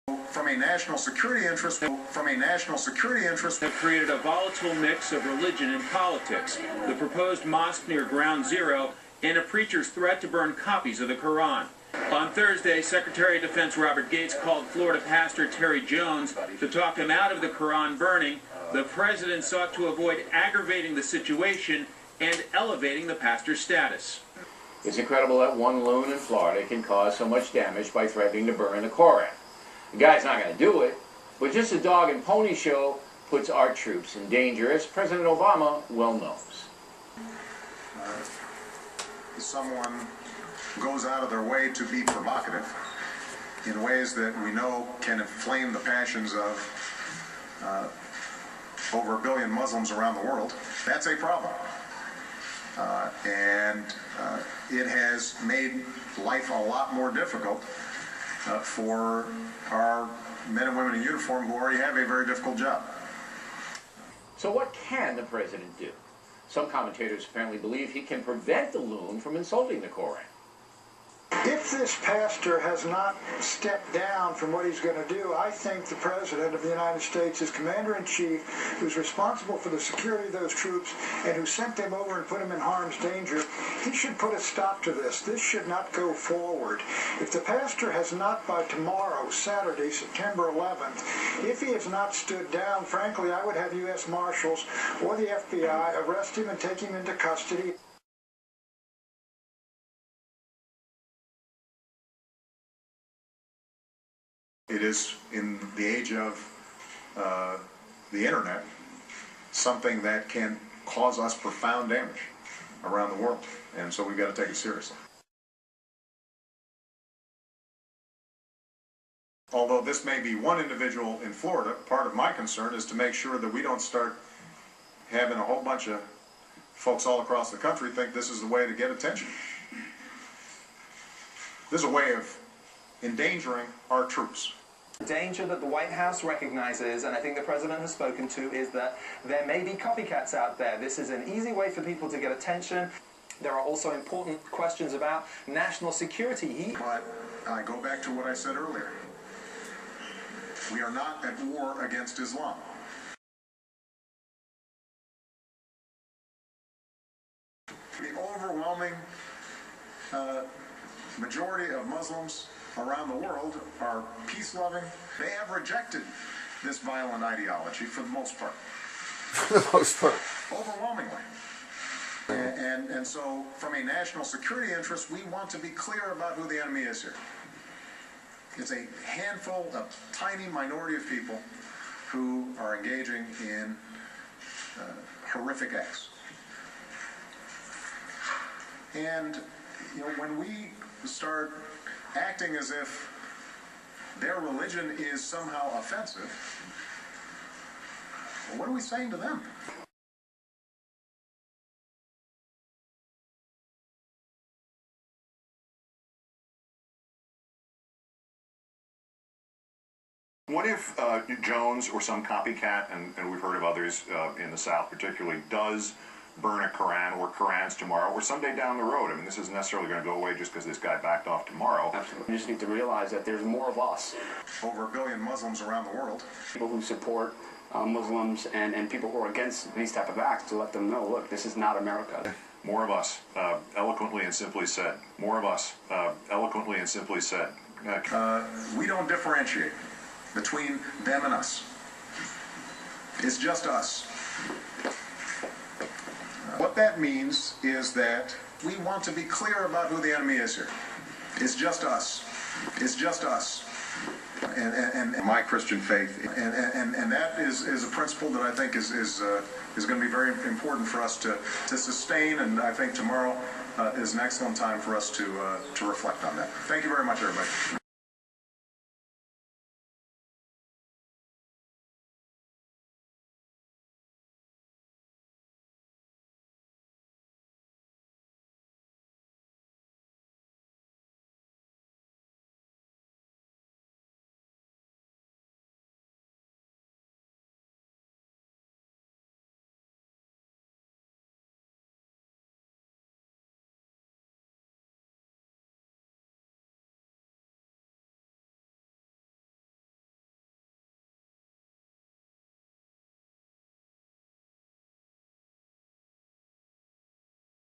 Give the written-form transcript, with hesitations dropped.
From a national security interest, have created a volatile mix of religion and politics, the proposed mosque near Ground Zero, and a preacher's threat to burn copies of the Quran. On Thursday, Secretary of Defense Robert Gates called Florida pastor Terry Jones to talk him out of the Quran burning. The president sought to avoid aggravating the situation and elevating the pastor's status. It's incredible that one loon in Florida can cause so much damage by threatening to burn the Koran. The guy's not going to do it, but just a dog and pony show puts our troops in danger, as President Obama well knows. Someone goes out of their way to be provocative in ways that we know can inflame the passions of over 1 billion Muslims around the world. That's a problem. And it has made life a lot more difficult for our men and women in uniform who already have a very difficult job. So what can the president do? Some commentators apparently believe he can prevent the loon from insulting the Koran. If this pastor has not stepped down from what he's going to do, I think the President of the United States, as Commander-in-Chief, who's responsible for the security of those troops and who sent them over and put them in harm's danger, he should put a stop to this. This should not go forward. If the pastor has not by tomorrow, Saturday, September 11th, if he has not stood down, frankly, I would have U.S. Marshals or the FBI arrest him and take him into custody. It is, in the age of the internet, something that can cause us profound damage around the world, and so we've got to take it seriously. Although this may be one individual in Florida, part of my concern is to make sure that we don't start having a whole bunch of folks all across the country think this is the way to get attention. This is a way of endangering our troops. The danger that the White House recognizes, and I think the President has spoken to, is that there may be copycats out there. This is an easy way for people to get attention. There are also important questions about national security. But I go back to what I said earlier. We are not at war against Islam. The overwhelming majority of Muslims around the world are peace-loving. They have rejected this violent ideology for the most part. For the most part. Overwhelmingly. And so, from a national security interest, we want to be clear about who the enemy is here. It's a handful, a tiny minority of people who are engaging in horrific acts. And, you know, when we start acting as if their religion is somehow offensive, well, what are we saying to them? What if Jones or some copycat, and we've heard of others in the South particularly, does burn a Quran or Qurans tomorrow or someday down the road? I mean, this isn't necessarily going to go away just because this guy backed off tomorrow. Absolutely. We just need to realize that there's more of us. Over 1 billion Muslims around the world. People who support Muslims and people who are against these type of acts, to let them know, look, this is not America. More of us, eloquently and simply said. More of us, eloquently and simply said. We don't differentiate between them and us. It's just us. What that means is that we want to be clear about who the enemy is here. It's just us. It's just us. And my Christian faith. And that is a principle that I think is going to be very important for us to sustain, and I think tomorrow is an excellent time for us to reflect on that. Thank you very much, everybody.